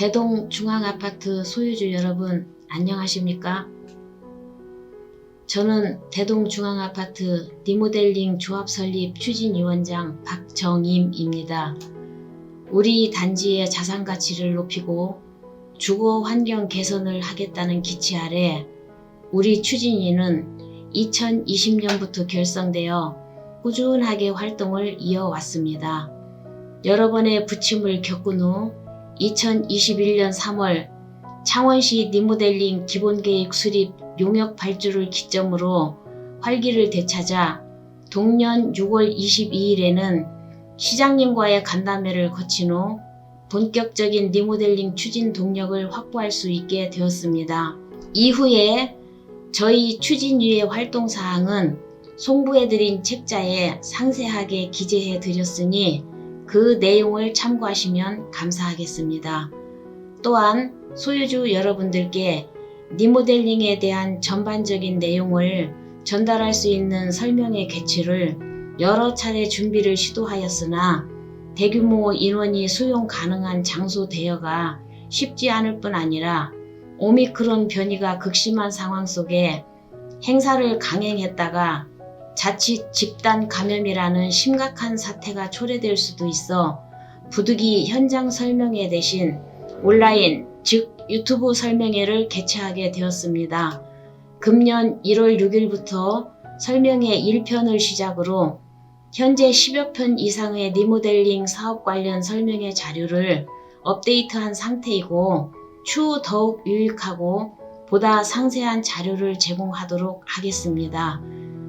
대동중앙아파트 소유주 여러분 안녕하십니까? 저는 대동중앙아파트 리모델링 조합 설립 추진위원장 박정임입니다. 우리 단지의 자산가치를 높이고 주거 환경 개선을 하겠다는 기치 아래 우리 추진위는 2020년부터 결성되어 꾸준하게 활동을 이어왔습니다. 여러 번의 부침을 겪은 후 2021년 3월 창원시 리모델링 기본계획 수립 용역 발주를 기점으로 활기를 되찾아 동년 6월 22일에는 시장님과의 간담회를 거친 후 본격적인 리모델링 추진 동력을 확보할 수 있게 되었습니다. 이후에 저희 추진위의 활동사항은 송부해드린 책자에 상세하게 기재해 드렸으니 그 내용을 참고하시면 감사하겠습니다. 또한 소유주 여러분들께 리모델링에 대한 전반적인 내용을 전달할 수 있는 설명의 개최를 여러 차례 준비를 시도하였으나 대규모 인원이 수용 가능한 장소 대여가 쉽지 않을 뿐 아니라 오미크론 변이가 극심한 상황 속에 행사를 강행했다가 자칫 집단 감염이라는 심각한 사태가 초래될 수도 있어 부득이 현장 설명회 대신 온라인 즉 유튜브 설명회를 개최하게 되었습니다. 금년 1월 6일부터 설명회 1편을 시작으로 현재 10여 편 이상의 리모델링 사업 관련 설명회 자료를 업데이트한 상태이고 추후 더욱 유익하고 보다 상세한 자료를 제공하도록 하겠습니다.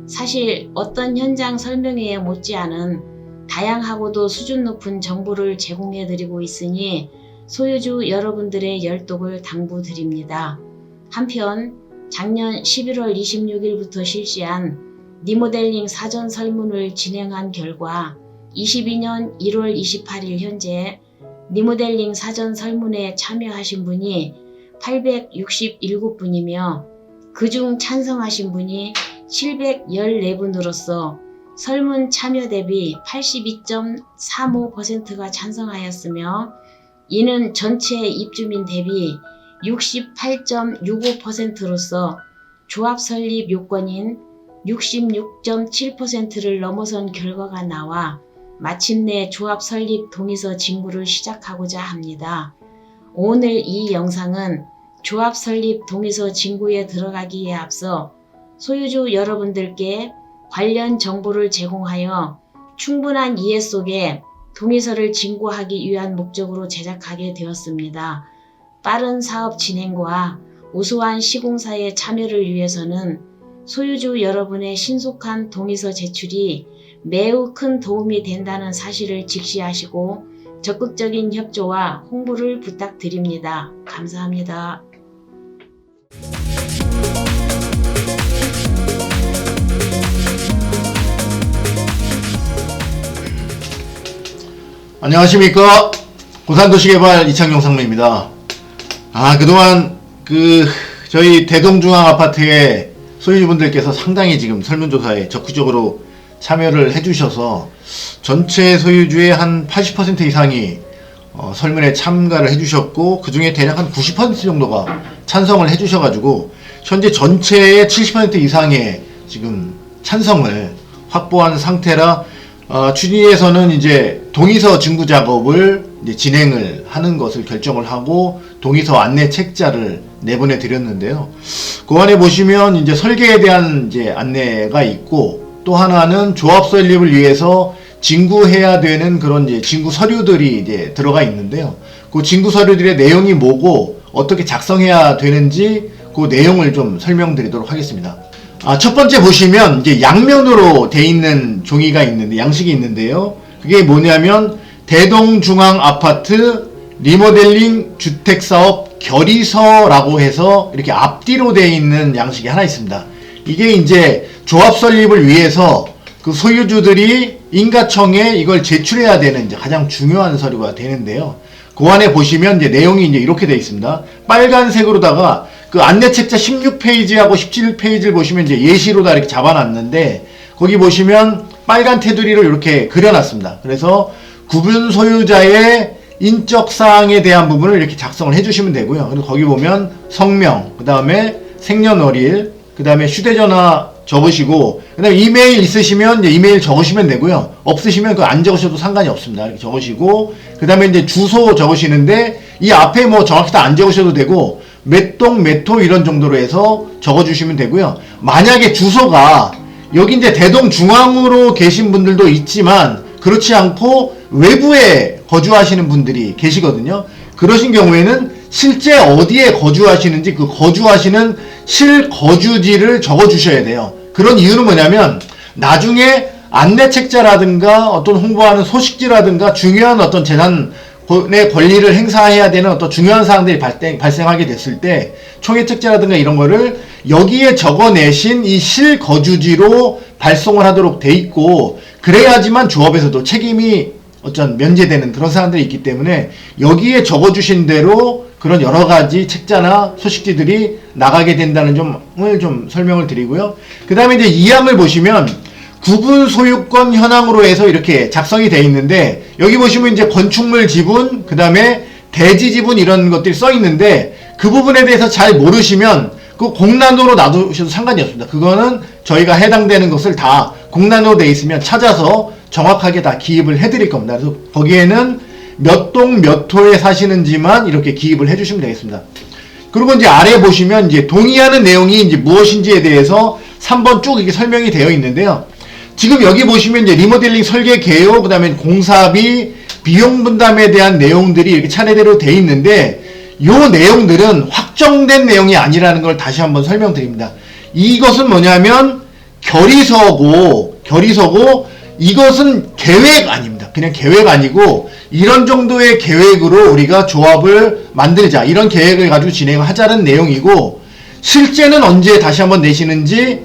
사실 어떤 현장 설명회에 못지않은 다양하고도 수준 높은 정보를 제공해 드리고 있으니 소유주 여러분들의 열독을 당부드립니다. 한편 작년 11월 26일부터 실시한 리모델링 사전 설문을 진행한 결과 22년 1월 28일 현재 리모델링 사전 설문에 참여하신 분이 867분이며 그중 찬성하신 분이 714분으로서 설문 참여 대비 82.35%가 찬성하였으며 이는 전체 입주민 대비 68.65%로서 조합 설립 요건인 66.7%를 넘어선 결과가 나와 마침내 조합 설립 동의서 진구를 시작하고자 합니다. 오늘 이 영상은 조합 설립 동의서 진구에 들어가기에 앞서 소유주 여러분들께 관련 정보를 제공하여 충분한 이해 속에 동의서를 진구하기 위한 목적으로 제작하게 되었습니다. 빠른 사업 진행과 우수한 시공사의 참여를 위해서는 소유주 여러분의 신속한 동의서 제출이 매우 큰 도움이 된다는 사실을 직시하시고 적극적인 협조와 홍보를 부탁드립니다. 감사합니다. 안녕하십니까. 고산도시개발 이창용 상무입니다. 그동안 저희 대동중앙아파트의 소유주분들께서 상당히 지금 설문조사에 적극적으로 참여를 해주셔서 전체 소유주의 한 80% 이상이 설문에 참가를 해주셨고 그 중에 대략 한 90% 정도가 찬성을 해주셔가지고 현재 전체의 70% 이상의 지금 찬성을 확보한 상태라 추진위에서는 이제 동의서 진구 작업을 이제 진행을 하는 것을 결정을 하고 동의서 안내 책자를 내보내 드렸는데요. 그 안에 보시면 이제 설계에 대한 이제 안내가 있고 또 하나는 조합 설립을 위해서 진구해야 되는 그런 이제 진구 서류들이 이제 들어가 있는데요. 그 진구 서류들의 내용이 뭐고 어떻게 작성해야 되는지 그 내용을 좀 설명드리도록 하겠습니다. 첫 번째 보시면 이제 양면으로 돼 있는 종이가 있는데 양식이 있는데요. 그게 뭐냐면 대동중앙아파트 리모델링 주택사업 결의서라고 해서 이렇게 앞뒤로 돼 있는 양식이 하나 있습니다. 이게 이제 조합 설립을 위해서 그 소유주들이 인가청에 이걸 제출해야 되는 이제 가장 중요한 서류가 되는데요. 그 안에 보시면 이제 내용이 이제 이렇게 돼 있습니다. 빨간색으로다가 그 안내책자 16페이지하고 17페이지를 보시면 이제 예시로 다 이렇게 잡아놨는데 거기 보시면 빨간 테두리를 이렇게 그려놨습니다. 그래서 구분 소유자의 인적 사항에 대한 부분을 이렇게 작성을 해주시면 되고요. 그리고 거기 보면 성명, 그 다음에 생년월일, 그 다음에 휴대전화 적으시고, 그 다음에 이메일 있으시면 이제 이메일 적으시면 되고요. 없으시면 그거 안 적으셔도 상관이 없습니다. 이렇게 적으시고, 그 다음에 이제 주소 적으시는데, 이 앞에 뭐 정확히 다 안 적으셔도 되고, 몇 동, 몇 호 이런 정도로 해서 적어주시면 되고요. 만약에 주소가 여기 이제 대동 중앙으로 계신 분들도 있지만, 그렇지 않고 외부에 거주하시는 분들이 계시거든요. 그러신 경우에는 실제 어디에 거주하시는지 그 거주하시는 실거주지를 적어주셔야 돼요. 그런 이유는 뭐냐면 나중에 안내책자라든가 어떤 홍보하는 소식지라든가 중요한 어떤 재산의 권리를 행사해야 되는 어떤 중요한 사항들이 발생하게 됐을 때 총회책자라든가 이런 거를 여기에 적어내신 이 실거주지로 발송을 하도록 돼 있고, 그래야지만 조합에서도 책임이 어떤 면제되는 그런 사항들이 있기 때문에 여기에 적어주신 대로 그런 여러 가지 책자나 소식지들이 나가게 된다는 점을 좀 설명을 드리고요. 그 다음에 이제 2항을 보시면 구분 소유권 현황으로 해서 이렇게 작성이 되어 있는데, 여기 보시면 이제 건축물 지분, 그 다음에 대지 지분 이런 것들이 써 있는데, 그 부분에 대해서 잘 모르시면 그 공란으로 놔두셔도 상관이 없습니다. 그거는 저희가 해당되는 것을 다 공란으로 되어 있으면 찾아서 정확하게 다 기입을 해드릴 겁니다. 그래서 거기에는 몇 동 몇 호에 사시는지만 이렇게 기입을 해주시면 되겠습니다. 그리고 이제 아래 보시면 이제 동의하는 내용이 이제 무엇인지에 대해서 3번 쭉 이렇게 설명이 되어 있는데요. 지금 여기 보시면 이제 리모델링 설계 개요, 그 다음에 공사비, 비용 분담에 대한 내용들이 이렇게 차례대로 되어 있는데, 요 내용들은 확정된 내용이 아니라는 걸 다시 한번 설명드립니다. 이것은 뭐냐면 결의서고 이것은 계획 아닙니다. 그냥 계획 아니고 이런 정도의 계획으로 우리가 조합을 만들자, 이런 계획을 가지고 진행을 하자는 내용이고, 실제는 언제 다시 한번 내시는지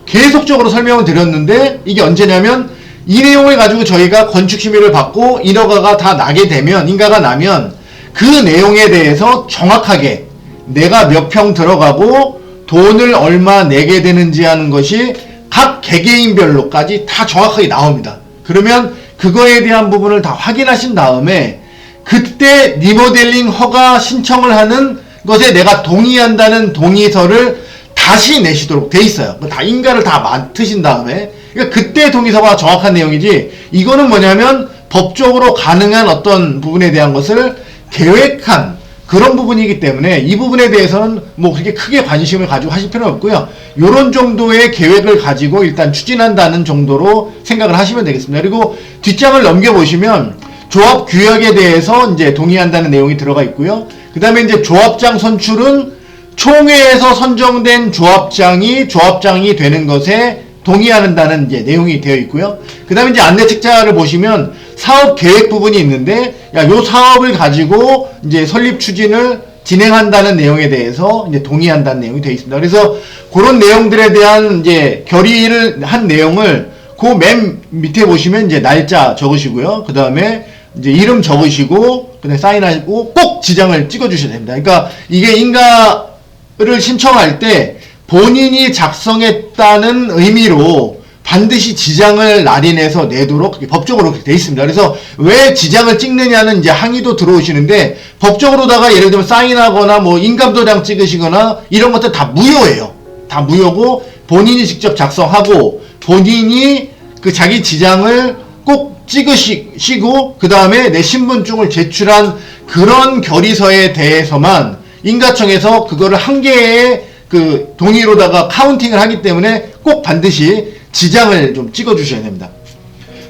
계속적으로 설명을 드렸는데, 이게 언제냐면 이 내용을 가지고 저희가 건축 심의를 받고 인허가가 다 나게 되면, 인가가 나면 그 내용에 대해서 정확하게 내가 몇 평 들어가고 돈을 얼마 내게 되는지 하는 것이 각 개개인별로까지 다 정확하게 나옵니다. 그러면 그거에 대한 부분을 다 확인하신 다음에 그때 리모델링 허가 신청을 하는 것에 내가 동의한다는 동의서를 다시 내시도록 돼 있어요. 다 인가를 다 맡으신 다음에, 그러니까 그때 동의서가 정확한 내용이지, 이거는 뭐냐면 법적으로 가능한 어떤 부분에 대한 것을 계획한 그런 부분이기 때문에 이 부분에 대해서는 뭐 그렇게 크게 관심을 가지고 하실 필요는 없고요. 요런 정도의 계획을 가지고 일단 추진한다는 정도로 생각을 하시면 되겠습니다. 그리고 뒷장을 넘겨보시면 조합 규약에 대해서 이제 동의한다는 내용이 들어가 있고요. 그 다음에 이제 조합장 선출은 총회에서 선정된 조합장이 되는 것에 동의한다는 이제 내용이 되어 있고요. 그 다음에 이제 안내책자를 보시면 사업 계획 부분이 있는데, 요 사업을 가지고 이제 설립 추진을 진행한다는 내용에 대해서 이제 동의한다는 내용이 되어 있습니다. 그래서 그런 내용들에 대한 이제 결의를 한 내용을 그 맨 밑에 보시면 이제 날짜 적으시고요. 그 다음에 이제 이름 적으시고, 그 다음에 사인하시고 꼭 지장을 찍어 주셔야 됩니다. 그러니까 이게 인가를 신청할 때 본인이 작성했다는 의미로 반드시 지장을 날인해서 내도록 법적으로 그렇게 돼 있습니다. 그래서 왜 지장을 찍느냐는 이제 항의도 들어오시는데, 법적으로다가 예를 들면 사인하거나 뭐 인감도장 찍으시거나 이런 것들 다 무효예요. 다 무효고, 본인이 직접 작성하고 본인이 그 자기 지장을 꼭 찍으시고 그 다음에 내 신분증을 제출한 그런 결의서에 대해서만 인가청에서 그거를 한 개의 그 동의로다가 카운팅을 하기 때문에 꼭 반드시 지장을 좀 찍어 주셔야 됩니다.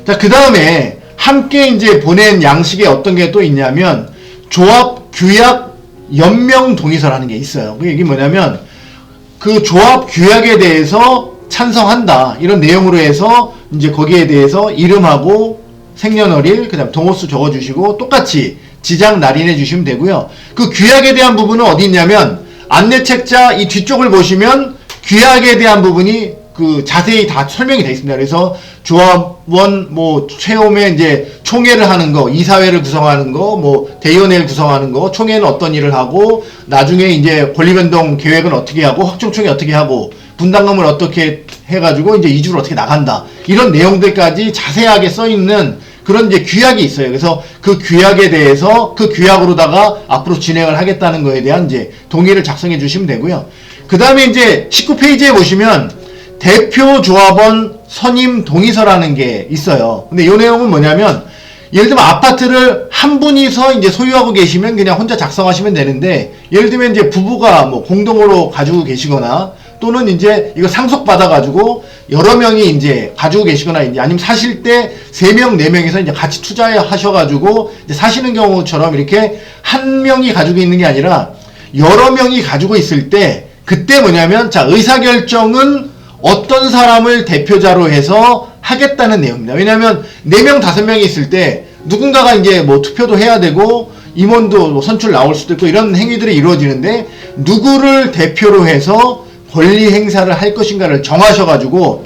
자, 그 다음에 함께 이제 보낸 양식에 어떤 게 또 있냐면 조합 규약 연명 동의서라는 게 있어요. 이게 뭐냐면 그 조합 규약에 대해서 찬성한다, 이런 내용으로 해서 이제 거기에 대해서 이름하고 생년월일, 그 다음 동호수 적어주시고 똑같이 지장 날인해 주시면 되고요. 그 규약에 대한 부분은 어디 있냐면 안내책자 이 뒤쪽을 보시면 규약에 대한 부분이 그 자세히 다 설명이 되어 있습니다. 그래서 조합원 뭐 최후에 이제 총회를 하는 거, 이사회를 구성하는 거, 뭐 대의원회를 구성하는 거, 총회는 어떤 일을 하고, 나중에 이제 권리변동 계획은 어떻게 하고, 확정총회 어떻게 하고, 분담금을 어떻게 해가지고 이제 이주를 어떻게 나간다, 이런 내용들까지 자세하게 써 있는 그런 이제 규약이 있어요. 그래서 그 규약에 대해서 그 규약으로다가 앞으로 진행을 하겠다는 거에 대한 이제 동의를 작성해 주시면 되고요. 그 다음에 이제 19페이지에 보시면 대표 조합원 선임 동의서라는 게 있어요. 근데 이 내용은 뭐냐면 예를 들면 아파트를 한 분이서 이제 소유하고 계시면 그냥 혼자 작성하시면 되는데, 예를 들면 이제 부부가 뭐 공동으로 가지고 계시거나 또는 이제 이거 상속받아가지고 여러 명이 이제 가지고 계시거나 이제 아니면 사실 때 3명, 4명이서 이제 같이 투자하셔가지고 이제 사시는 경우처럼 이렇게 한 명이 가지고 있는 게 아니라 여러 명이 가지고 있을 때 그때 뭐냐면 자, 의사결정은 어떤 사람을 대표자로 해서 하겠다는 내용입니다. 왜냐하면 4명, 5명이 있을 때 누군가가 이제 뭐 투표도 해야 되고 임원도 뭐 선출 나올 수도 있고 이런 행위들이 이루어지는데 누구를 대표로 해서 권리 행사를 할 것인가를 정하셔가지고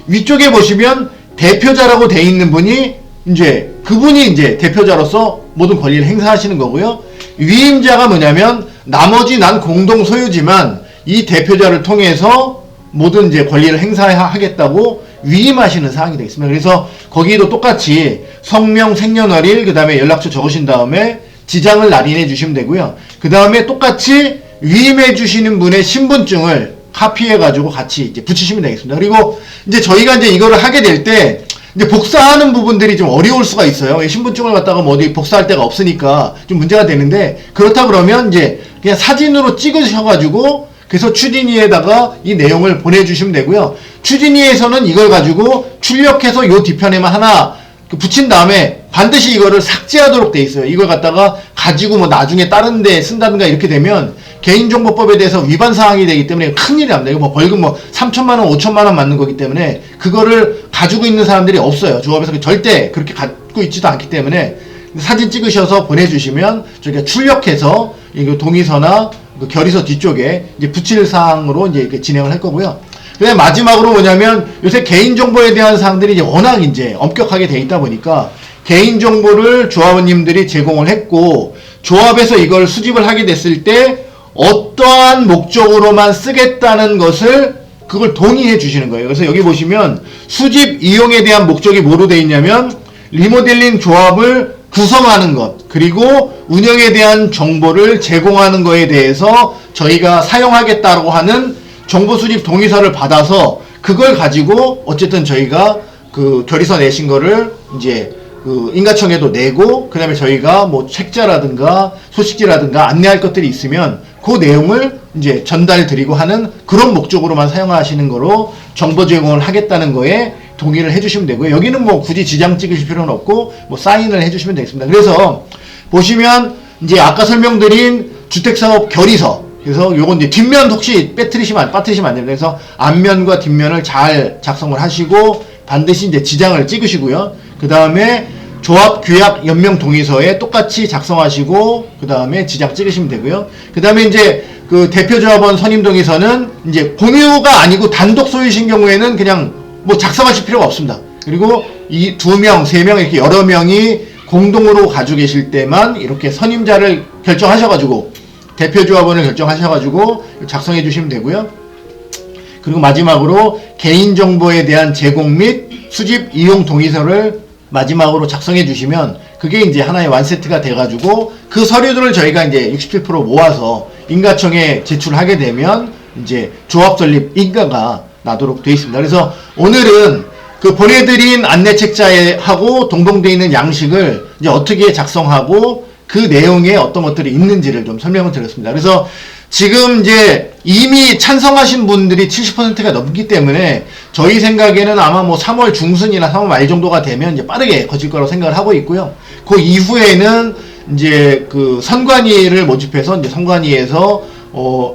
위쪽에 보시면 대표자라고 돼 있는 분이 이제 그분이 이제 대표자로서 모든 권리를 행사하시는 거고요. 위임자가 뭐냐면 나머지 난 공동 소유지만 이 대표자를 통해서 모든 이제 권리를 행사하겠다고 위임하시는 사항이 되겠습니다. 그래서 거기도 똑같이 성명, 생년월일, 그 다음에 연락처 적으신 다음에 지장을 날인해 주시면 되고요. 그 다음에 똑같이 위임해 주시는 분의 신분증을 카피해 가지고 같이 이제 붙이시면 되겠습니다. 그리고 이제 저희가 이제 이거를 하게 될 때 이제 복사하는 부분들이 좀 어려울 수가 있어요. 신분증을 갖다가 뭐 어디 복사할 데가 없으니까 좀 문제가 되는데, 그렇다 그러면 이제 그냥 사진으로 찍으셔가지고 그래서 추진위에다가 이 내용을 보내주시면 되고요. 추진위에서는 이걸 가지고 출력해서 요 뒤편에만 하나 붙인 다음에 반드시 이거를 삭제하도록 돼 있어요. 이걸 갖다가 가지고 뭐 나중에 다른 데 쓴다든가 이렇게 되면 개인정보법에 대해서 위반 사항이 되기 때문에 큰일이 납니다. 이거 뭐 벌금 뭐 3천만원, 5천만원 맞는 거기 때문에 그거를 가지고 있는 사람들이 없어요. 조합에서 절대 그렇게 갖고 있지도 않기 때문에 사진 찍으셔서 보내주시면 저희가 출력해서 이거 동의서나 그 결의서 뒤쪽에 이제 붙일 사항으로 이제 이렇게 진행을 할 거고요. 그다음에 마지막으로 뭐냐면 요새 개인정보에 대한 사항들이 이제 워낙 이제 엄격하게 돼 있다 보니까 개인정보를 조합원님들이 제공을 했고 조합에서 이걸 수집을 하게 됐을 때 어떠한 목적으로만 쓰겠다는 것을 그걸 동의해 주시는 거예요. 그래서 여기 보시면 수집 이용에 대한 목적이 뭐로 돼 있냐면 리모델링 조합을 구성하는 것, 그리고 운영에 대한 정보를 제공하는 거에 대해서 저희가 사용하겠다고 하는 정보 수집 동의서를 받아서 그걸 가지고 어쨌든 저희가 그 결의서 내신 거를 이제 그 인가청에도 내고, 그 다음에 저희가 뭐 책자라든가 소식지라든가 안내할 것들이 있으면 그 내용을 이제 전달 드리고 하는 그런 목적으로만 사용하시는 거로 정보 제공을 하겠다는 거에 동의를 해주시면 되고요. 여기는 뭐 굳이 지장 찍으실 필요는 없고 뭐 사인을 해주시면 되겠습니다. 그래서 보시면 이제 아까 설명드린 주택사업 결의서, 그래서 요건 이제 뒷면 혹시 빠뜨리시면 안 됩니다. 그래서 앞면과 뒷면을 잘 작성을 하시고 반드시 이제 지장을 찍으시고요. 그 다음에 조합 규약 연명 동의서에 똑같이 작성하시고 그 다음에 지장 찍으시면 되고요. 그 다음에 이제 그 대표 조합원 선임 동의서는 이제 공유가 아니고 단독 소유신 경우에는 그냥 뭐 작성하실 필요가 없습니다. 그리고 이 2명, 3명 이렇게 여러 명이 공동으로 가지고 계실 때만 이렇게 선임자를 결정하셔가지고 대표 조합원을 결정하셔가지고 작성해 주시면 되고요. 그리고 마지막으로 개인정보에 대한 제공 및 수집 이용 동의서를 마지막으로 작성해 주시면 그게 이제 하나의 완세트가 돼가지고 그 서류들을 저희가 이제 67% 모아서 인가청에 제출하게 되면 이제 조합 설립 인가가 나도록 되어 있습니다. 그래서 오늘은 그 보내드린 안내 책자하고 동봉되어 있는 양식을 이제 어떻게 작성하고 그 내용에 어떤 것들이 있는지를 좀 설명을 드렸습니다. 그래서 지금 이제 이미 찬성하신 분들이 70%가 넘기 때문에 저희 생각에는 아마 뭐 3월 중순이나 3월 말 정도가 되면 이제 빠르게 거칠 거라고 생각을 하고 있고요. 그 이후에는 이제 그 선관위를 모집해서 이제 선관위에서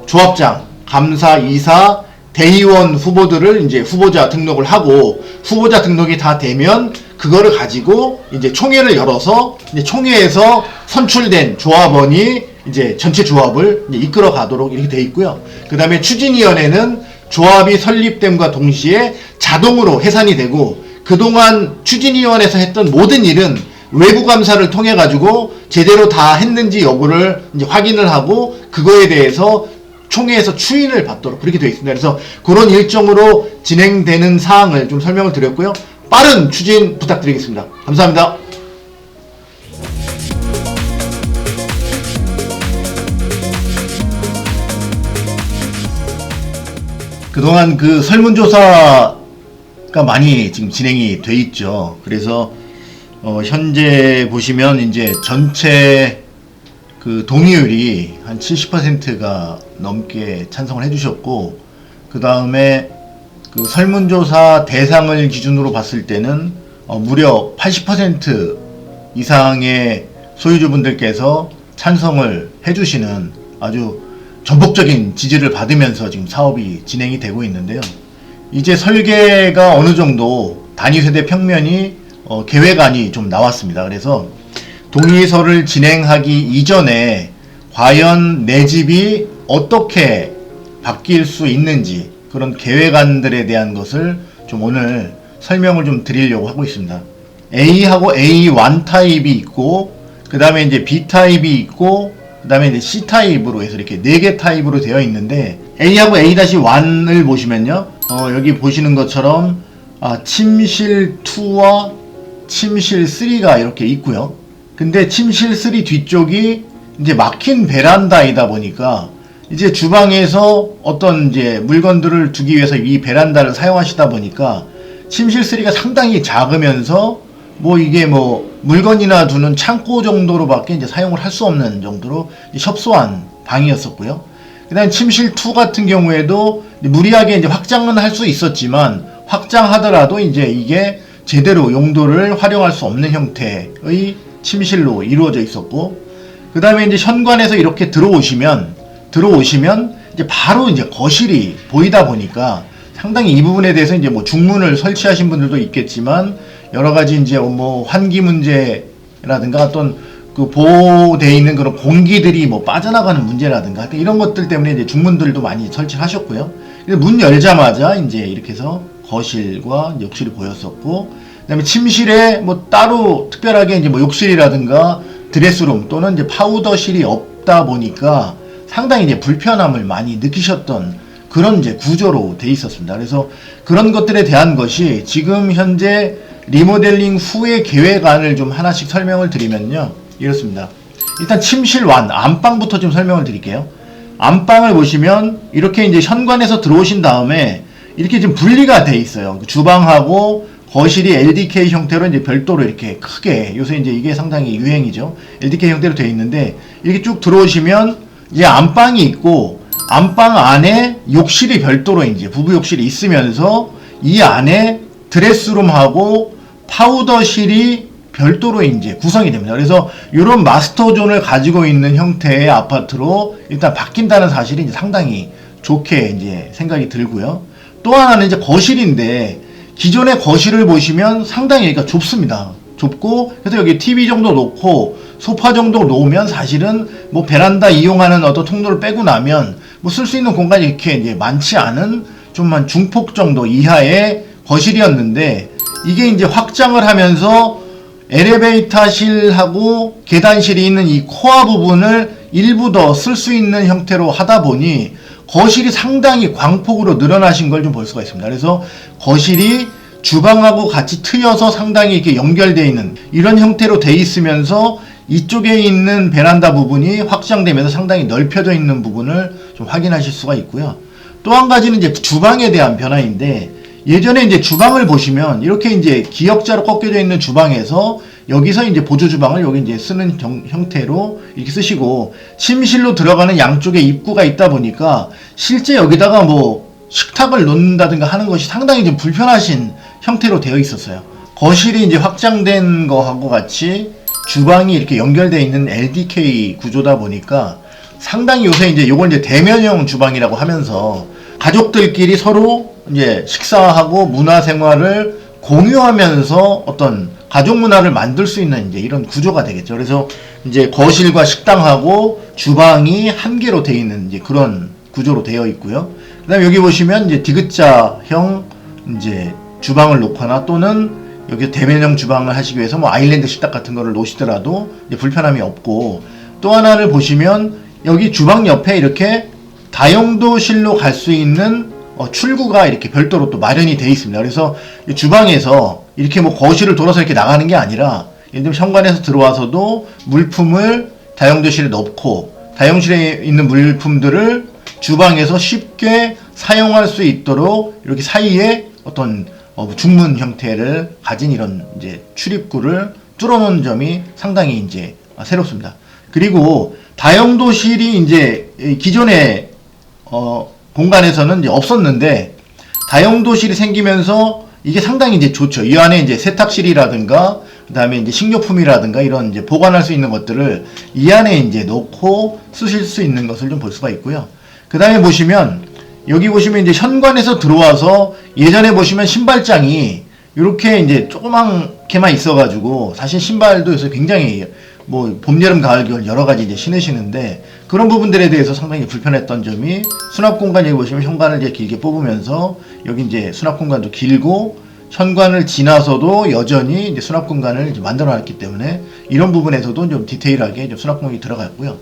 조합장, 감사, 이사, 대의원 후보들을 이제 후보자 등록을 하고 후보자 등록이 다 되면 그거를 가지고 이제 총회를 열어서 이제 총회에서 선출된 조합원이 이제 전체 조합을 이제 이끌어 가도록 이렇게 돼 있고요. 그 다음에 추진위원회는 조합이 설립됨과 동시에 자동으로 해산이 되고 그동안 추진위원회에서 했던 모든 일은 외부 감사를 통해 가지고 제대로 다 했는지 여부를 이제 확인을 하고 그거에 대해서 총회에서 추인을 받도록 그렇게 되어 있습니다. 그래서 그런 일정으로 진행되는 사항을 좀 설명을 드렸고요. 빠른 추진 부탁드리겠습니다. 감사합니다. 그동안 그 설문조사가 많이 지금 진행이 돼 있죠. 그래서 현재 보시면 이제 전체 그 동의율이 한 70%가 넘게 찬성을 해주셨고, 그 다음에 그 설문조사 대상을 기준으로 봤을 때는 무려 80% 이상의 소유주분들께서 찬성을 해주시는 아주 전폭적인 지지를 받으면서 지금 사업이 진행이 되고 있는데요. 이제 설계가 어느 정도 단위세대 평면이 계획안이 좀 나왔습니다. 그래서 동의서를 진행하기 이전에 과연 내 집이 어떻게 바뀔 수 있는지 그런 계획안들에 대한 것을 좀 오늘 설명을 좀 드리려고 하고 있습니다. A하고 A1 타입이 있고, 그 다음에 이제 B 타입이 있고, 그 다음에 이제 C 타입으로 해서 이렇게 4개 타입으로 되어 있는데, A하고 A-1을 보시면요, 여기 보시는 것처럼 침실 2와 침실 3가 이렇게 있고요. 근데 침실 3 뒤쪽이 이제 막힌 베란다이다 보니까 이제 주방에서 어떤 이제 물건들을 두기 위해서 이 베란다를 사용하시다 보니까 침실 3가 상당히 작으면서 뭐 이게 뭐 물건이나 두는 창고 정도로밖에 이제 사용을 할 수 없는 정도로 협소한 방이었었고요. 그다음 침실 2 같은 경우에도 무리하게 이제 확장은 할 수 있었지만 확장하더라도 이제 이게 제대로 용도를 활용할 수 없는 형태의 침실로 이루어져 있었고, 그 다음에 이제 현관에서 이렇게 들어오시면 이제 바로 이제 거실이 보이다 보니까 상당히 이 부분에 대해서 이제 뭐 중문을 설치하신 분들도 있겠지만 여러 가지 이제 뭐 환기 문제라든가 어떤 그 보호되어 있는 그런 공기들이 뭐 빠져나가는 문제라든가 이런 것들 때문에 이제 중문들도 많이 설치하셨고요. 문 열자마자 이제 이렇게 해서 거실과 욕실이 보였었고, 그다음에 침실에 뭐 따로 특별하게 이제 뭐 욕실이라든가 드레스룸 또는 이제 파우더실이 없다 보니까 상당히 이제 불편함을 많이 느끼셨던 그런 이제 구조로 돼 있었습니다. 그래서 그런 것들에 대한 것이 지금 현재 리모델링 후의 계획안을 좀 하나씩 설명을 드리면요, 이렇습니다. 일단 침실 1 안방부터 좀 설명을 드릴게요. 안방을 보시면 이렇게 이제 현관에서 들어오신 다음에 이렇게 지금 분리가 돼 있어요. 주방하고 거실이 LDK 형태로 이제 별도로 이렇게 크게, 요새 이제 이게 상당히 유행이죠. LDK 형태로 되어 있는데 이렇게 쭉 들어오시면 이제 안방이 있고, 안방 안에 욕실이 별도로 이제 부부 욕실이 있으면서 이 안에 드레스룸하고 파우더실이 별도로 이제 구성이 됩니다. 그래서 이런 마스터존을 가지고 있는 형태의 아파트로 일단 바뀐다는 사실이 이제 상당히 좋게 이제 생각이 들고요. 또 하나는 이제 거실인데, 기존의 거실을 보시면 상당히 그러니까 좁습니다. 좁고, 그래서 여기 TV 정도 놓고 소파 정도 놓으면 사실은 뭐 베란다 이용하는 어떤 통로를 빼고 나면 뭐 쓸 수 있는 공간이 이렇게 이제 많지 않은 좀만 중폭 정도 이하의 거실이었는데, 이게 이제 확장을 하면서 엘리베이터실하고 계단실이 있는 이 코어 부분을 일부 더 쓸 수 있는 형태로 하다 보니 거실이 상당히 광폭으로 늘어나신 걸 좀 볼 수가 있습니다. 그래서 거실이 주방하고 같이 트여서 상당히 이렇게 연결되어 있는 이런 형태로 돼 있으면서 이쪽에 있는 베란다 부분이 확장되면서 상당히 넓혀져 있는 부분을 좀 확인하실 수가 있고요. 또 한 가지는 이제 주방에 대한 변화인데, 예전에 이제 주방을 보시면 이렇게 이제 기역자로 꺾여져 있는 주방에서 여기서 이제 보조 주방을 여기 이제 쓰는 형태로 이렇게 쓰시고, 침실로 들어가는 양쪽에 입구가 있다 보니까 실제 여기다가 뭐 식탁을 놓는다든가 하는 것이 상당히 좀 불편하신 형태로 되어 있었어요. 거실이 이제 확장된 거하고 같이 주방이 이렇게 연결되어 있는 LDK 구조다 보니까 상당히 요새 이제 요걸 이제 대면형 주방이라고 하면서 가족들끼리 서로 이제 식사하고 문화 생활을 공유하면서 어떤 가족 문화를 만들 수 있는 이제 이런 구조가 되겠죠. 그래서 이제 거실과 식당하고 주방이 한 개로 되어 있는 이제 그런 구조로 되어 있고요. 그다음에 여기 보시면 이제 디귿자형 이제 주방을 놓거나 또는 여기 대면형 주방을 하시기 위해서 뭐 아일랜드 식탁 같은 거를 놓으시더라도 이제 불편함이 없고, 또 하나를 보시면 여기 주방 옆에 이렇게 다용도실로 갈 수 있는 출구가 이렇게 별도로 또 마련이 되어 있습니다. 그래서 이 주방에서 이렇게 뭐 거실을 돌아서 이렇게 나가는 게 아니라 예를 들면 현관에서 들어와서도 물품을 다용도실에 넣고 다용실에 있는 물품들을 주방에서 쉽게 사용할 수 있도록 이렇게 사이에 어떤 중문 형태를 가진 이런 이제 출입구를 뚫어놓은 점이 상당히 이제 새롭습니다. 그리고 다용도실이 이제 기존의 공간에서는 이제 없었는데 다용도실이 생기면서 이게 상당히 이제 좋죠. 이 안에 이제 세탁실이라든가 그다음에 이제 식료품이라든가 이런 이제 보관할 수 있는 것들을 이 안에 이제 놓고 쓰실 수 있는 것을 좀 볼 수가 있고요. 그다음에 보시면 여기 보시면 이제 현관에서 들어와서 예전에 보시면 신발장이 이렇게 이제 조그맣게만 있어가지고 사실 신발도 요새 굉장히 뭐 봄, 여름, 가을, 겨울 여러 가지 이제 신으시는데 그런 부분들에 대해서 상당히 불편했던 점이 수납 공간 여기 보시면 현관을 이제 길게 뽑으면서 여기 이제 수납 공간도 길고 현관을 지나서도 여전히 이제 수납 공간을 이제 만들어 놨기 때문에 이런 부분에서도 좀 디테일하게 좀 수납 공간이 들어갔고요.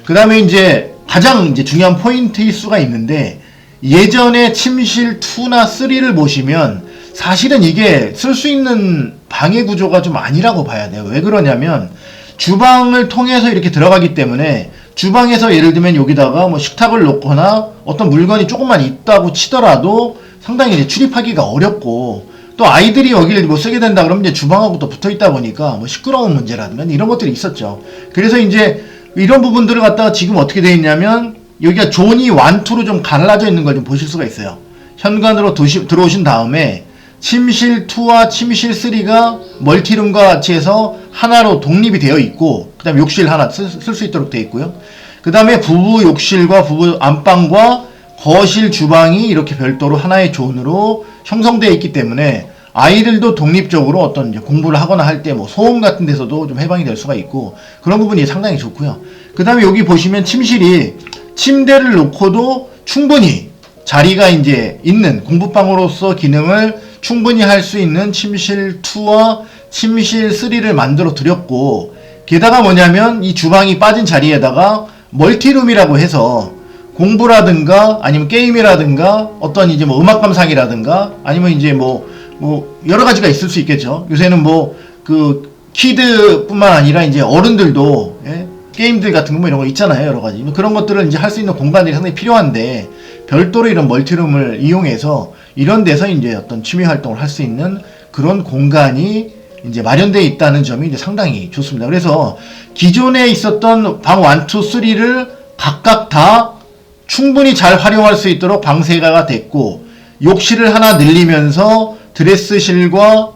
그 다음에 이제 가장 이제 중요한 포인트일 수가 있는데 예전에 침실 2나 3를 보시면 사실은 이게 쓸 수 있는 방해 구조가 좀 아니라고 봐야 돼요. 왜 그러냐면 주방을 통해서 이렇게 들어가기 때문에 주방에서 예를 들면 여기다가 뭐 식탁을 놓거나 어떤 물건이 조금만 있다고 치더라도 상당히 이제 출입하기가 어렵고 또 아이들이 여기를 뭐 쓰게 된다 그러면 이제 주방하고 또 붙어 있다 보니까 뭐 시끄러운 문제라든가 이런 것들이 있었죠. 그래서 이제 이런 부분들을 갖다가 지금 어떻게 되어 있냐면 여기가 존이 1, 2로 좀 갈라져 있는 걸 좀 보실 수가 있어요. 현관으로 들어오신 다음에 침실 2와 침실 3가 멀티룸과 같이 해서 하나로 독립이 되어 있고 그 다음에 욕실 하나 쓸 수 있도록 되어 있고요. 그 다음에 부부 욕실과 부부 안방과 거실 주방이 이렇게 별도로 하나의 존으로 형성되어 있기 때문에 아이들도 독립적으로 어떤 이제 공부를 하거나 할 때 뭐 소음 같은 데서도 좀 해방이 될 수가 있고 그런 부분이 상당히 좋고요. 그 다음에 여기 보시면 침실이 침대를 놓고도 충분히 자리가 이제 있는 공부방으로서 기능을 충분히 할 수 있는 침실 2와 침실 3를 만들어 드렸고 게다가 뭐냐면 이 주방이 빠진 자리에다가 멀티룸이라고 해서 공부라든가 아니면 게임이라든가 어떤 이제 뭐 음악 감상이라든가 아니면 이제 뭐 여러 가지가 있을 수 있겠죠. 요새는 뭐 그 키드뿐만 아니라 이제 어른들도 예? 게임들 같은 거 뭐 이런 거 있잖아요. 여러 가지 그런 것들을 이제 할 수 있는 공간들이 상당히 필요한데 별도로 이런 멀티룸을 이용해서 이런 데서 이제 어떤 취미 활동을 할 수 있는 그런 공간이 이제 마련되어 있다는 점이 이제 상당히 좋습니다. 그래서 기존에 있었던 방 1, 2, 3를 각각 다 충분히 잘 활용할 수 있도록 방세가가 됐고 욕실을 하나 늘리면서 드레스실과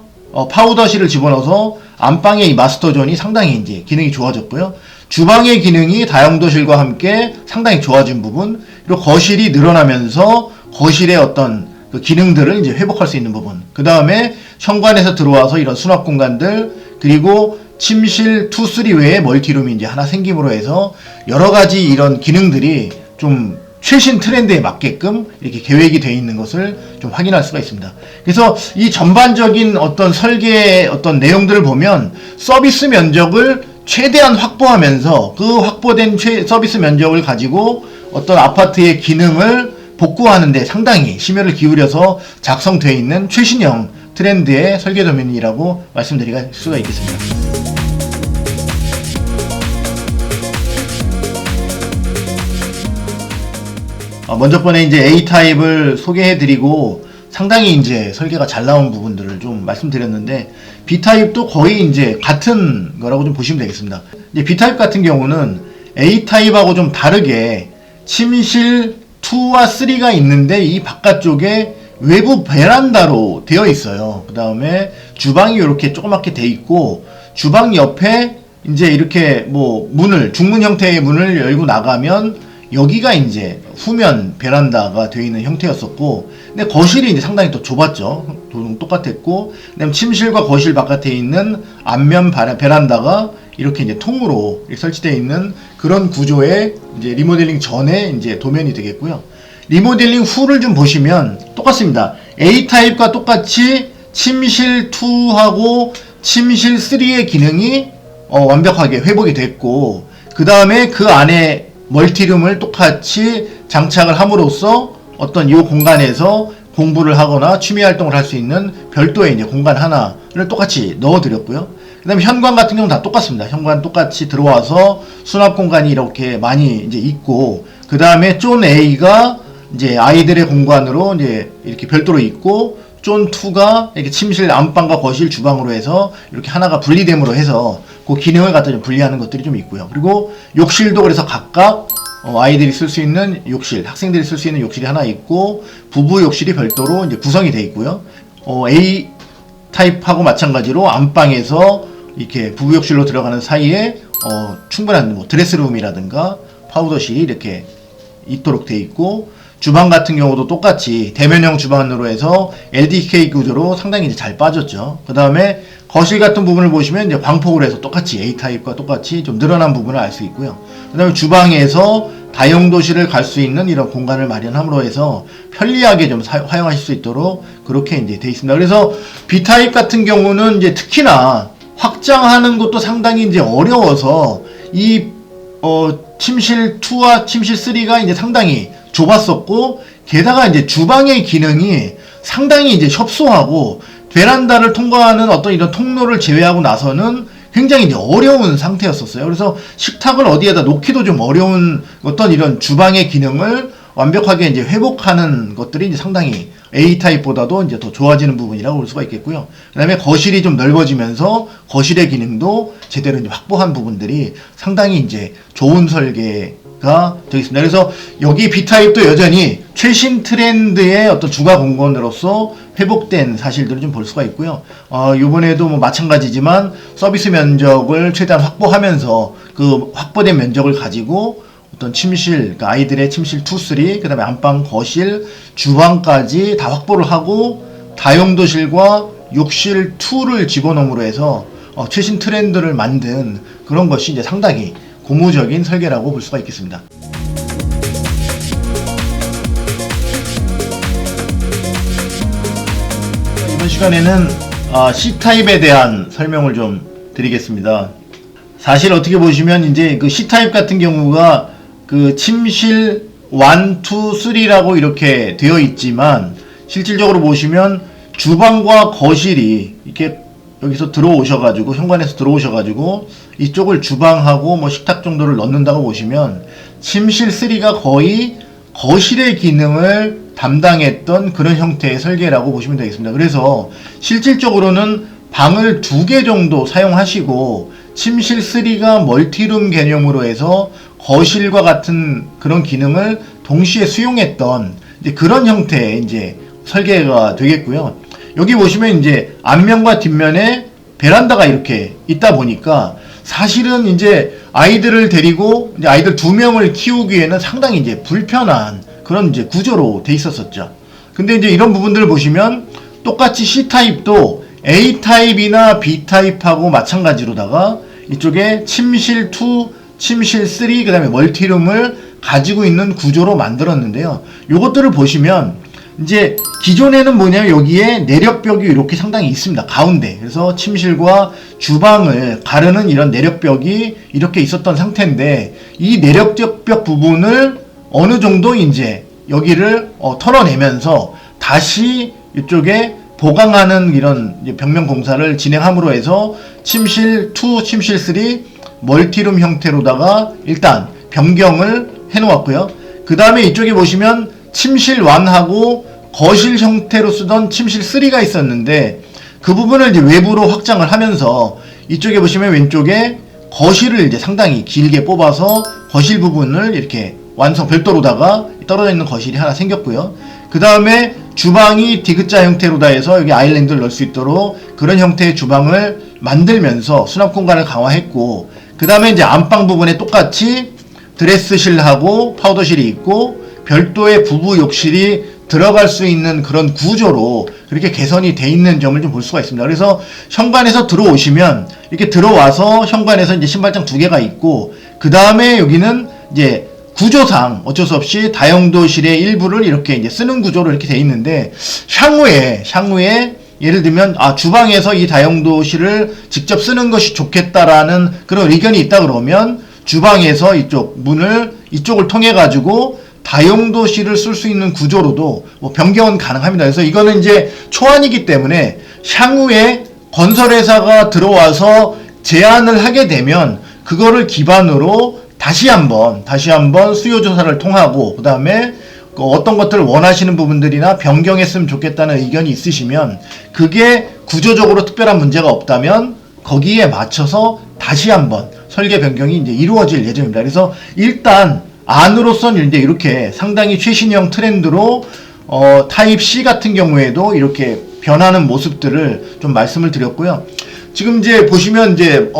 파우더실을 집어넣어서 안방의 이 마스터존이 상당히 이제 기능이 좋아졌고요. 주방의 기능이 다용도실과 함께 상당히 좋아진 부분, 그리고 거실이 늘어나면서 거실의 어떤 그 기능들을 이제 회복할 수 있는 부분. 그 다음에 현관에서 들어와서 이런 수납 공간들, 그리고 침실 2, 3 외에 멀티룸이 이제 하나 생김으로 해서 여러 가지 이런 기능들이 좀 최신 트렌드에 맞게끔 이렇게 계획이 되어 있는 것을 좀 확인할 수가 있습니다. 그래서 이 전반적인 어떤 설계의 어떤 내용들을 보면 서비스 면적을 최대한 확보하면서 그 확보된 서비스 면적을 가지고 어떤 아파트의 기능을 복구하는데 상당히 심혈을 기울여서 작성되어 있는 최신형 트렌드의 설계 도면이라고 말씀드릴 수가 있겠습니다. 먼저 번에 이제 A타입을 소개해드리고 상당히 이제 설계가 잘 나온 부분들을 좀 말씀드렸는데 B타입도 거의 이제 같은 거라고 좀 보시면 되겠습니다. 이제 B타입 같은 경우는 A타입하고 좀 다르게 침실 2와 3가 있는데 이 바깥쪽에 외부 베란다로 되어 있어요. 그 다음에 주방이 이렇게 조그맣게 돼 있고 주방 옆에 이제 이렇게 뭐 중문 형태의 문을 열고 나가면 여기가 이제 후면 베란다가 되어 있는 형태였었고, 근데 거실이 이제 상당히 또 좁았죠. 똑같았고, 그다음 침실과 거실 바깥에 있는 앞면 베란다가 이렇게 이제 통으로 이렇게 설치되어 있는 그런 구조의 이제 리모델링 전에 이제 도면이 되겠고요. 리모델링 후를 좀 보시면 똑같습니다. A타입과 똑같이 침실 2하고 침실 3의 기능이 완벽하게 회복이 됐고, 그 다음에 그 안에 멀티룸을 똑같이 장착을 함으로써 어떤 이 공간에서 공부를 하거나 취미 활동을 할 수 있는 별도의 이제 공간 하나를 똑같이 넣어드렸고요. 그 다음에 현관 같은 경우는 다 똑같습니다. 현관 똑같이 들어와서 수납 공간이 이렇게 많이 이제 있고, 그 다음에 존 A가 이제 아이들의 공간으로 이제 이렇게 별도로 있고, 존 2가 이렇게 침실, 안방과 거실, 주방으로 해서 이렇게 하나가 분리됨으로 해서 그 기능을 갖다 좀 분리하는 것들이 좀 있고요. 그리고 욕실도 그래서 각각 아이들이 쓸 수 있는 욕실, 학생들이 쓸 수 있는 욕실이 하나 있고, 부부 욕실이 별도로 이제 구성이 되어 있고요. A 타입하고 마찬가지로 안방에서 이렇게 부부 욕실로 들어가는 사이에 충분한 뭐 드레스룸이라든가 파우더실이 이렇게 있도록 되어 있고, 주방 같은 경우도 똑같이 대면형 주방으로 해서 LDK 구조로 상당히 이제 잘 빠졌죠. 그 다음에 거실 같은 부분을 보시면 이제 광폭으로 해서 똑같이 A타입과 똑같이 좀 늘어난 부분을 알 수 있고요. 그 다음에 주방에서 다용도실을 갈 수 있는 이런 공간을 마련함으로 해서 편리하게 좀 사용하실 수 있도록 그렇게 이제 되어 있습니다. 그래서 B타입 같은 경우는 이제 특히나 확장하는 것도 상당히 이제 어려워서 이 침실 2와 침실 3가 이제 상당히 좁았었고, 게다가 이제 주방의 기능이 상당히 이제 협소하고 베란다를 통과하는 어떤 이런 통로를 제외하고 나서는 굉장히 이제 어려운 상태였었어요. 그래서 식탁을 어디에다 놓기도 좀 어려운 어떤 이런 주방의 기능을 완벽하게 이제 회복하는 것들이 이제 상당히 A타입보다도 이제 더 좋아지는 부분이라고 볼 수가 있겠고요. 그 다음에 거실이 좀 넓어지면서 거실의 기능도 제대로 이제 확보한 부분들이 상당히 이제 좋은 설계가 되겠습니다. 그래서 여기 B타입도 여전히 최신 트렌드의 어떤 주거 공간으로서 회복된 사실들을 좀 볼 수가 있고요. 이번에도 뭐 마찬가지지만 서비스 면적을 최대한 확보하면서 그 확보된 면적을 가지고 어떤 침실, 그러니까 아이들의 침실 2, 3, 그 다음에 안방, 거실, 주방까지 다 확보를 하고 다용도실과 욕실 2를 집어넣음으로 해서 최신 트렌드를 만든 그런 것이 이제 상당히 고무적인 설계라고 볼 수가 있겠습니다. 이번 시간에는 C타입에 대한 설명을 좀 드리겠습니다. 사실 어떻게 보시면 이제 그 C타입 같은 경우가 그 침실 1, 2, 3라고 이렇게 되어 있지만 실질적으로 보시면 주방과 거실이 이렇게 여기서 들어오셔가지고 현관에서 들어오셔가지고 이쪽을 주방하고 뭐 식탁 정도를 넣는다고 보시면 침실 3가 거의 거실의 기능을 담당했던 그런 형태의 설계라고 보시면 되겠습니다. 그래서 실질적으로는 방을 2개 정도 사용하시고 침실 3가 멀티룸 개념으로 해서 거실과 같은 그런 기능을 동시에 수용했던 이제 그런 형태의 이제 설계가 되겠고요. 여기 보시면 이제 앞면과 뒷면에 베란다가 이렇게 있다 보니까 사실은 이제 아이들을 데리고 이제 아이들 2명을 키우기에는 상당히 이제 불편한 그런 이제 구조로 돼 있었었죠. 근데 이제 이런 부분들을 보시면 똑같이 C타입도 A타입이나 B타입하고 마찬가지로다가 이쪽에 침실 2, 침실 3, 그 다음에 멀티룸을 가지고 있는 구조로 만들었는데요. 요것들을 보시면 이제 기존에는 뭐냐면 여기에 내력벽이 이렇게 상당히 있습니다. 가운데. 그래서 침실과 주방을 가르는 이런 내력벽이 이렇게 있었던 상태인데 이 내력벽 부분을 어느 정도 이제 여기를 털어내면서 다시 이쪽에 보강하는 이런 벽면 공사를 진행함으로 해서 침실 2, 침실 3 멀티룸 형태로다가 일단 변경을 해놓았고요. 그 다음에 이쪽에 보시면 침실 1하고 거실 형태로 쓰던 침실 3가 있었는데 그 부분을 이제 외부로 확장을 하면서 이쪽에 보시면 왼쪽에 거실을 이제 상당히 길게 뽑아서 거실 부분을 이렇게 별도로다가 떨어져 있는 거실이 하나 생겼고요. 그 다음에 주방이 디귿자 형태로다 해서 여기 아일랜드를 넣을 수 있도록 그런 형태의 주방을 만들면서 수납 공간을 강화했고, 그 다음에 이제 안방 부분에 똑같이 드레스실하고 파우더실이 있고 별도의 부부 욕실이 들어갈 수 있는 그런 구조로 그렇게 개선이 돼 있는 점을 좀 볼 수가 있습니다. 그래서 현관에서 들어오시면 이렇게 들어와서 현관에서 이제 신발장 2개가 있고, 그 다음에 여기는 이제 구조상 어쩔 수 없이 다용도실의 일부를 이렇게 이제 쓰는 구조로 이렇게 돼 있는데, 향후에 예를 들면 주방에서 이 다용도실을 직접 쓰는 것이 좋겠다라는 그런 의견이 있다 그러면 주방에서 이쪽 문을 이쪽을 통해 가지고 다용도실을 쓸 수 있는 구조로도 뭐 변경은 가능합니다. 그래서 이거는 이제 초안이기 때문에 향후에 건설회사가 들어와서 제안을 하게 되면 그거를 기반으로 다시 한번 수요조사를 통하고, 그 다음에 어떤 것들을 원하시는 부분들이나 변경했으면 좋겠다는 의견이 있으시면, 그게 구조적으로 특별한 문제가 없다면 거기에 맞춰서 다시 한번 설계 변경이 이제 이루어질 예정입니다. 그래서 일단 안으로선 이제 이렇게 상당히 최신형 트렌드로 타입 C 같은 경우에도 이렇게 변하는 모습들을 좀 말씀을 드렸고요. 지금 이제 보시면 이제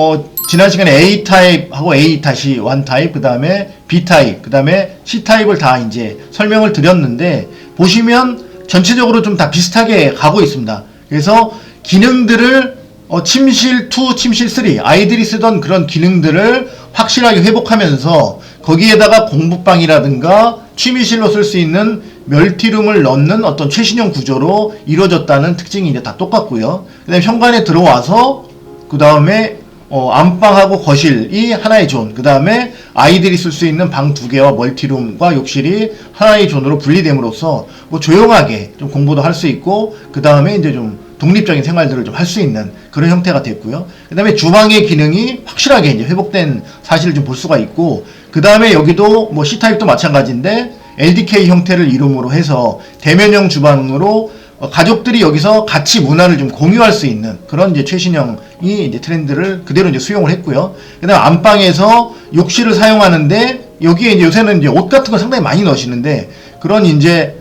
지난 시간에 A 타입하고 A-1 타입, 그 다음에 B 타입, 그 다음에 C 타입을 다 이제 설명을 드렸는데, 보시면 전체적으로 좀 다 비슷하게 가고 있습니다. 그래서 기능들을 침실 2, 침실 3, 아이들이 쓰던 그런 기능들을 확실하게 회복하면서 거기에다가 공부방이라든가 취미실로 쓸 수 있는 멀티룸을 넣는 어떤 최신형 구조로 이루어졌다는 특징이 이제 다 똑같고요. 그 다음에 현관에 들어와서 그 다음에 안방하고 거실이 하나의 존, 그 다음에 아이들이 쓸 수 있는 방 2개와 멀티룸과 욕실이 하나의 존으로 분리됨으로써 뭐 조용하게 좀 공부도 할 수 있고, 그 다음에 이제 좀 독립적인 생활들을 좀 할 수 있는 그런 형태가 됐고요. 그 다음에 주방의 기능이 확실하게 이제 회복된 사실을 좀 볼 수가 있고, 그 다음에 여기도 뭐 C타입도 마찬가지인데 LDK 형태를 이름으로 해서 대면형 주방으로 가족들이 여기서 같이 문화를 좀 공유할 수 있는 그런 이제 최신형이 이제 트렌드를 그대로 이제 수용을 했고요. 그 다음에 안방에서 욕실을 사용하는데 여기에 이제 요새는 이제 옷 같은 거 상당히 많이 넣으시는데, 그런 이제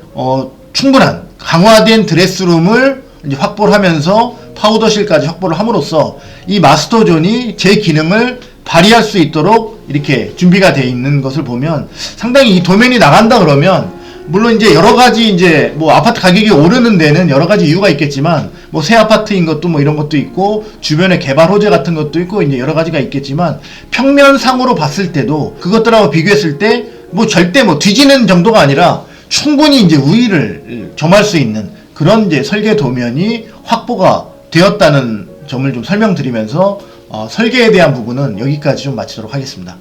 충분한 강화된 드레스룸을 이제 확보를 하면서 파우더실까지 확보를 함으로써 이 마스터존이 제 기능을 발휘할 수 있도록 이렇게 준비가 되어 있는 것을 보면, 상당히 이 도면이 나간다 그러면, 물론 이제 여러 가지 이제 뭐 아파트 가격이 오르는 데는 여러 가지 이유가 있겠지만, 뭐 새 아파트인 것도 뭐 이런 것도 있고, 주변에 개발 호재 같은 것도 있고, 이제 여러 가지가 있겠지만, 평면상으로 봤을 때도 그것들하고 비교했을 때 뭐 절대 뭐 뒤지는 정도가 아니라 충분히 이제 우위를 점할 수 있는 그런 이제 설계 도면이 확보가 되었다는 점을 좀 설명드리면서 설계에 대한 부분은 여기까지 좀 마치도록 하겠습니다.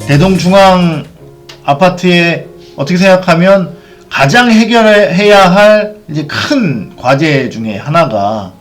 대동중앙 아파트에 어떻게 생각하면 가장 해결해야 할 이제 큰 과제 중에 하나가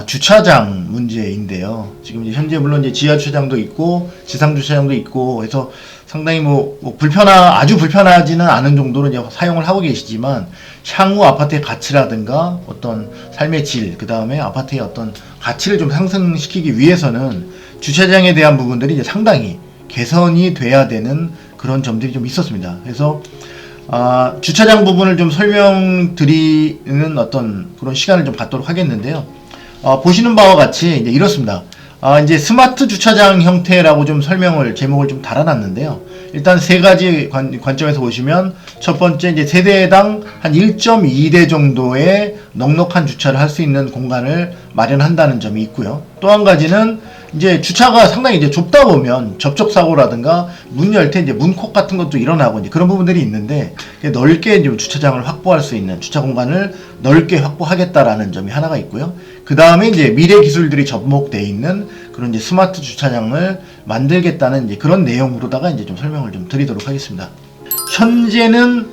주차장 문제인데요. 지금 이제 현재 물론 이제 지하 주차장도 있고 지상 주차장도 있고 그래서 상당히 뭐 아주 불편하지는 않은 정도로 이제 사용을 하고 계시지만, 향후 아파트의 가치라든가 어떤 삶의 질, 그 다음에 아파트의 어떤 가치를 좀 상승시키기 위해서는 주차장에 대한 부분들이 이제 상당히 개선이 돼야 되는 그런 점들이 좀 있었습니다. 그래서 주차장 부분을 좀 설명드리는 어떤 그런 시간을 좀 갖도록 하겠는데요. 보시는 바와 같이 이제 이렇습니다. 이제 스마트 주차장 형태라고 좀 제목을 좀 달아놨는데요. 일단 세 가지 관점에서 보시면, 첫 번째 이제 세대당 한 1.2대 정도의 넉넉한 주차를 할 수 있는 공간을 마련한다는 점이 있고요. 또 한 가지는 이제 주차가 상당히 이제 좁다 보면 접촉사고라든가 문 열 때 이제 문콕 같은 것도 일어나고 이제 그런 부분들이 있는데, 넓게 이제 주차장을 확보할 수 있는 주차 공간을 넓게 확보하겠다라는 점이 하나가 있고요. 그 다음에 이제 미래 기술들이 접목되어 있는 그런 이제 스마트 주차장을 만들겠다는 이제 그런 내용으로다가 이제 좀 설명을 좀 드리도록 하겠습니다. 현재는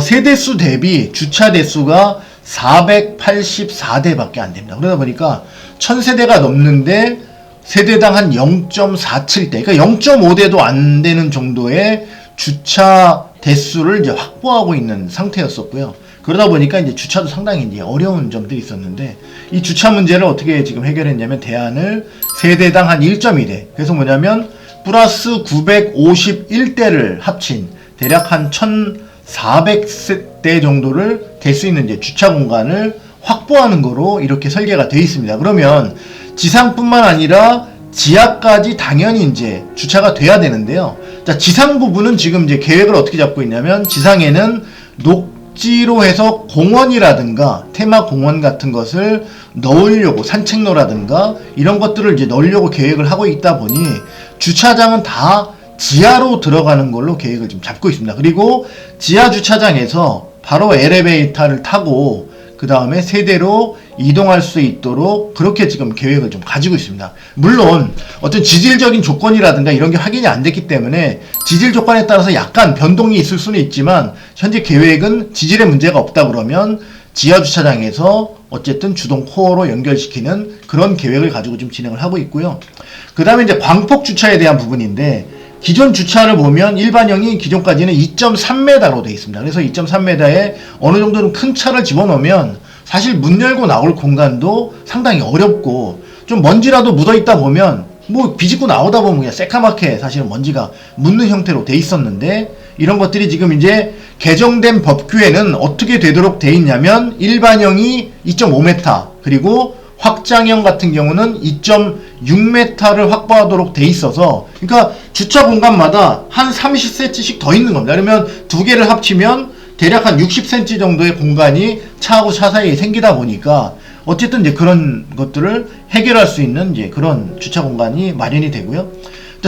세대수 대비 주차 대수가 484대밖에 안 됩니다. 그러다 보니까 1000세대가 넘는데 세대당 한 0.47대, 그러니까 0.5대도 안 되는 정도의 주차 대수를 이제 확보하고 있는 상태였었고요. 그러다 보니까 이제 주차도 상당히 이제 어려운 점들이 있었는데, 이 주차 문제를 어떻게 지금 해결했냐면, 대안을 세대당 한 1.2대, 그래서 뭐냐면 플러스 951대를 합친 대략 한 1400대 정도를 될 수 있는 이제 주차 공간을 확보하는 거로 이렇게 설계가 되어 있습니다. 그러면 지상뿐만 아니라 지하까지 당연히 이제 주차가 돼야 되는데요. 자, 지상 부분은 지금 이제 계획을 어떻게 잡고 있냐면, 지상에는 녹지로 해서 공원이라든가 테마 공원 같은 것을 넣으려고, 산책로라든가 이런 것들을 이제 넣으려고 계획을 하고 있다 보니 주차장은 다 지하로 들어가는 걸로 계획을 좀 잡고 있습니다. 그리고 지하 주차장에서 바로 엘리베이터를 타고 그 다음에 세대로 이동할 수 있도록 그렇게 지금 계획을 좀 가지고 있습니다. 물론 어떤 지질적인 조건이라든가 이런 게 확인이 안 됐기 때문에 지질 조건에 따라서 약간 변동이 있을 수는 있지만 현재 계획은 지질에 문제가 없다 그러면 지하 주차장에서 어쨌든 주동 코어로 연결시키는 그런 계획을 가지고 좀 진행을 하고 있고요. 그 다음에 이제 광폭 주차에 대한 부분인데 기존 주차를 보면 일반형이 기존까지는 2.3m로 되어 있습니다. 그래서 2.3m에 어느 정도는 큰 차를 집어넣으면 사실 문 열고 나올 공간도 상당히 어렵고 좀 먼지라도 묻어 있다 보면 뭐 비집고 나오다 보면 그냥 새까맣게 사실은 먼지가 묻는 형태로 돼 있었는데 이런 것들이 지금 이제 개정된 법규에는 어떻게 되도록 돼 있냐면 일반형이 2.5m 그리고 확장형 같은 경우는 2.6m를 확보하도록 돼 있어서 그러니까 주차 공간마다 한 30cm씩 더 있는 겁니다. 그러면 두 개를 합치면 대략 한 60cm 정도의 공간이 차하고 차 사이에 생기다 보니까 어쨌든 이제 그런 것들을 해결할 수 있는 이제 그런 주차 공간이 마련이 되고요.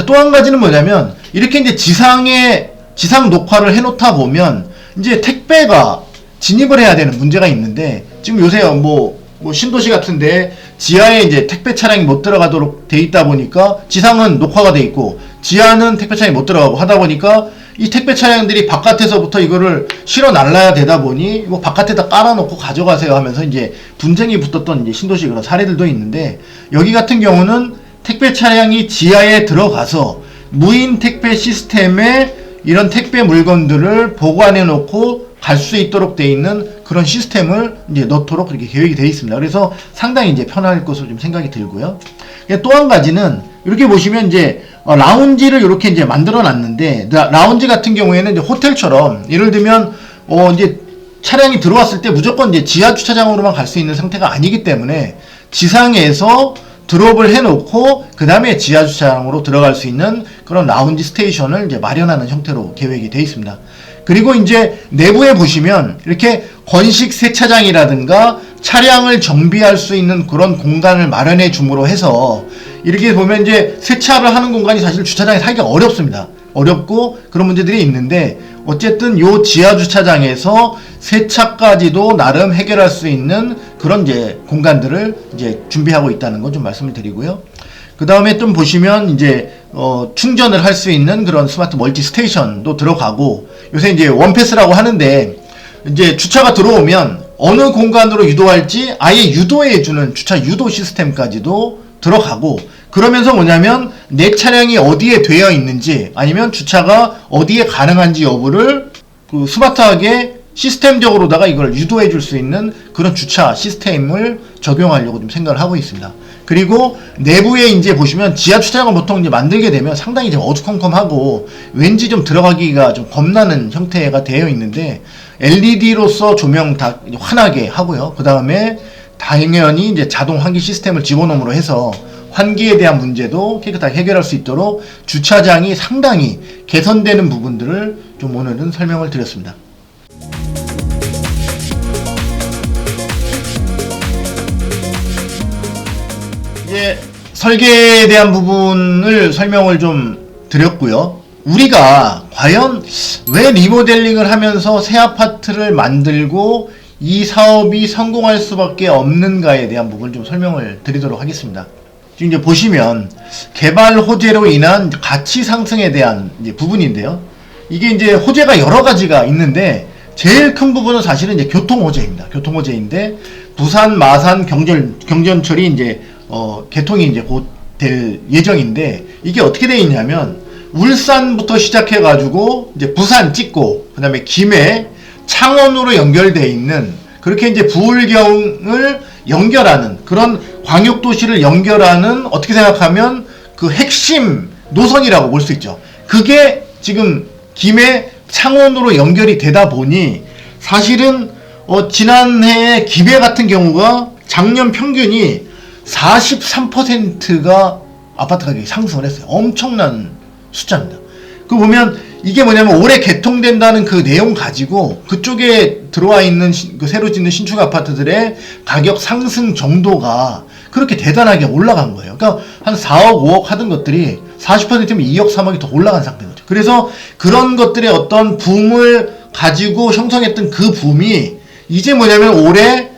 또 한 가지는 뭐냐면 이렇게 이제 지상 녹화를 해놓다 보면 이제 택배가 진입을 해야 되는 문제가 있는데 지금 요새 뭐 신도시 같은데 지하에 이제 택배 차량이 못 들어가도록 돼 있다 보니까 지상은 녹화가 돼 있고 지하는 택배 차량이 못 들어가고 하다 보니까 이 택배 차량들이 바깥에서부터 이거를 실어 날라야 되다 보니 뭐 바깥에다 깔아놓고 가져가세요 하면서 이제 분쟁이 붙었던 이제 신도시 그런 사례들도 있는데 여기 같은 경우는 택배 차량이 지하에 들어가서 무인 택배 시스템에 이런 택배 물건들을 보관해 놓고 갈 수 있도록 돼 있는 그런 시스템을 이제 넣도록 그렇게 계획이 되어 있습니다. 그래서 상당히 이제 편할 것으로 좀 생각이 들고요. 또 한 가지는 이렇게 보시면 이제 라운지를 이렇게 이제 만들어 놨는데 라운지 같은 경우에는 이제 호텔처럼 예를 들면 이제 차량이 들어왔을 때 무조건 이제 지하 주차장으로만 갈 수 있는 상태가 아니기 때문에 지상에서 드롭을 해놓고 그 다음에 지하 주차장으로 들어갈 수 있는 그런 라운지 스테이션을 이제 마련하는 형태로 계획이 되어 있습니다. 그리고 이제 내부에 보시면 이렇게 건식 세차장이라든가 차량을 정비할 수 있는 그런 공간을 마련해 줌으로 해서 이렇게 보면 이제 세차를 하는 공간이 사실 주차장에 살기가 어렵습니다. 어렵고 그런 문제들이 있는데 어쨌든 요 지하 주차장에서 세차까지도 나름 해결할 수 있는 그런 이제 공간들을 이제 준비하고 있다는 거 좀 말씀을 드리고요. 그 다음에 좀 보시면 이제 충전을 할 수 있는 그런 스마트 멀티 스테이션도 들어가고 요새 이제 원패스라고 하는데 이제 주차가 들어오면 어느 공간으로 유도할지 아예 유도해주는 주차 유도 시스템까지도 들어가고 그러면서 뭐냐면 내 차량이 어디에 되어 있는지 아니면 주차가 어디에 가능한지 여부를 그 스마트하게 시스템적으로다가 이걸 유도해 줄 수 있는 그런 주차 시스템을 적용하려고 좀 생각을 하고 있습니다. 그리고 내부에 이제 보시면 지하 주차장을 보통 이제 만들게 되면 상당히 좀 어두컴컴하고 왠지 좀 들어가기가 좀 겁나는 형태가 되어 있는데 LED로서 조명 다 환하게 하고요. 그 다음에 당연히 이제 자동 환기 시스템을 집어넣음으로 해서 환기에 대한 문제도 깨끗하게 해결할 수 있도록 주차장이 상당히 개선되는 부분들을 좀 오늘은 설명을 드렸습니다. 이제 설계에 대한 부분을 설명을 좀 드렸고요. 우리가 과연 왜 리모델링을 하면서 새 아파트를 만들고 이 사업이 성공할 수밖에 없는가에 대한 부분을 좀 설명을 드리도록 하겠습니다. 지금 이제 보시면 개발 호재로 인한 가치 상승에 대한 이제 부분인데요. 이게 이제 호재가 여러 가지가 있는데 제일 큰 부분은 사실은 이제 교통 호재입니다. 교통 호재인데 부산, 마산, 경전철이 이제 개통이 이제 곧 될 예정인데 이게 어떻게 되어 있냐면 울산부터 시작해 가지고 이제 부산 찍고 그다음에 김해, 창원으로 연결되어 있는 그렇게 이제 부울경을 연결하는 그런 광역도시를 연결하는 어떻게 생각하면 그 핵심 노선이라고 볼 수 있죠. 그게 지금 김해 창원으로 연결이 되다 보니 사실은 지난해 김해 같은 경우가 작년 평균이 43%가 아파트 가격이 상승을 했어요. 엄청난 숫자입니다. 그 보면 이게 뭐냐면 올해 개통된다는 그 내용 가지고 그쪽에 들어와 있는 그 새로 짓는 신축 아파트들의 가격 상승 정도가 그렇게 대단하게 올라간 거예요. 그러니까 한 4억, 5억 하던 것들이 40%면 2억, 3억이 더 올라간 상태인 거죠. 그래서 그런 것들의 어떤 붐을 가지고 형성했던 그 붐이 이제 뭐냐면 올해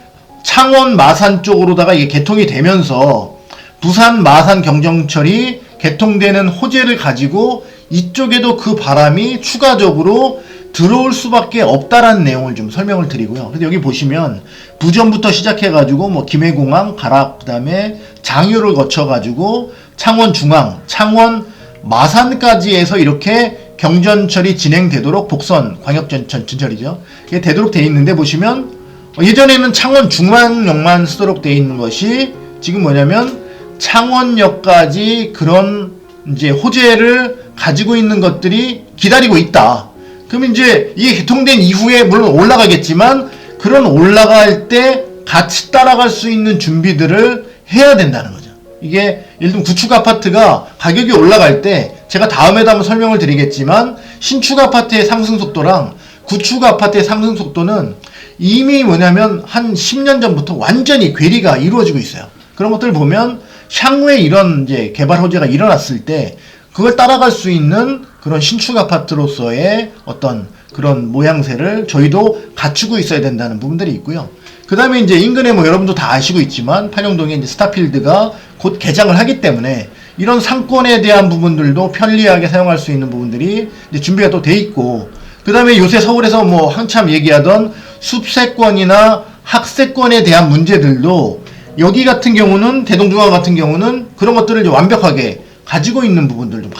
창원 마산 쪽으로다가 이게 개통이 되면서 부산 마산 경정철이 개통되는 호재를 가지고 이쪽에도 그 바람이 추가적으로 들어올 수밖에 없다라는 내용을 좀 설명을 드리고요. 그래서 여기 보시면 부전부터 시작해가지고 뭐 김해공항, 가락, 그 다음에 장유를 거쳐가지고 창원 중앙, 창원 마산까지 해서 이렇게 경전철이 진행되도록 복선 광역전철이죠. 이게 되도록 돼 있는데 보시면 예전에는 창원 중앙역만 쓰도록 돼 있는 것이 지금 뭐냐면 창원역까지 그런 이제 호재를 가지고 있는 것들이 기다리고 있다. 그럼 이제 이게 개통된 이후에 물론 올라가겠지만 그런 올라갈 때 같이 따라갈 수 있는 준비들을 해야 된다는 거죠. 이게 예를 들면 구축 아파트가 가격이 올라갈 때 제가 다음에도 한번 설명을 드리겠지만 신축 아파트의 상승 속도랑 구축 아파트의 상승 속도는 이미 뭐냐면 한 10년 전부터 완전히 괴리가 이루어지고 있어요. 그런 것들을 보면 향후에 이런 이제 개발 호재가 일어났을 때 그걸 따라갈 수 있는 그런 신축 아파트로서의 어떤 그런 모양새를 저희도 갖추고 있어야 된다는 부분들이 있고요. 그 다음에 이제 인근에 뭐 여러분도 다 아시고 있지만 판영동에 이제 스타필드가 곧 개장을 하기 때문에 이런 상권에 대한 부분들도 편리하게 사용할 수 있는 부분들이 이제 준비가 또 돼 있고, 그 다음에 요새 서울에서 뭐 한참 얘기하던 숲세권이나 학세권에 대한 문제들도 여기 같은 경우는 대동중앙 같은 경우는 그런 것들을 이제 완벽하게 가지고 있는 부분들 좀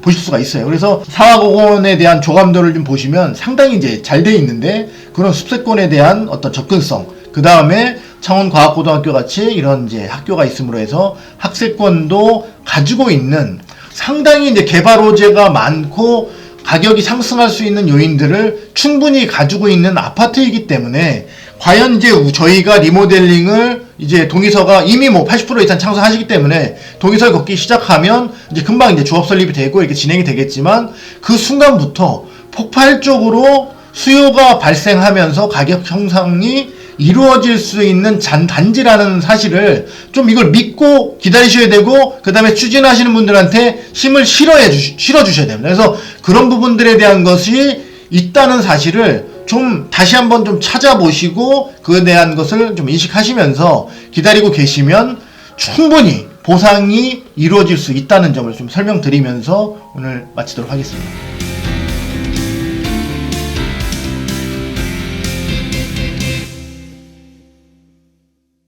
보실 수가 있어요. 그래서 사화공원에 대한 조감도를 좀 보시면 상당히 이제 잘 돼 있는데 그런 숲세권에 대한 어떤 접근성, 그 다음에 창원과학고등학교 같이 이런 이제 학교가 있음으로 해서 학세권도 가지고 있는 상당히 이제 개발 호재가 많고 가격이 상승할 수 있는 요인들을 충분히 가지고 있는 아파트이기 때문에 과연 이제 저희가 리모델링을 이제 동의서가 이미 뭐 80% 이상 창설하시기 때문에 동의서를 걷기 시작하면 이제 금방 이제 조합 설립이 되고 이렇게 진행이 되겠지만 그 순간부터 폭발적으로 수요가 발생하면서 가격 형성이 이루어질 수 있는 단지라는 사실을 좀 이걸 믿고 기다리셔야 되고, 그 다음에 추진하시는 분들한테 힘을 실어주셔야 됩니다. 그래서 그런 부분들에 대한 것이 있다는 사실을 좀 다시 한번 좀 찾아보시고 그에 대한 것을 좀 인식하시면서 기다리고 계시면 충분히 보상이 이루어질 수 있다는 점을 좀 설명드리면서 오늘 마치도록 하겠습니다.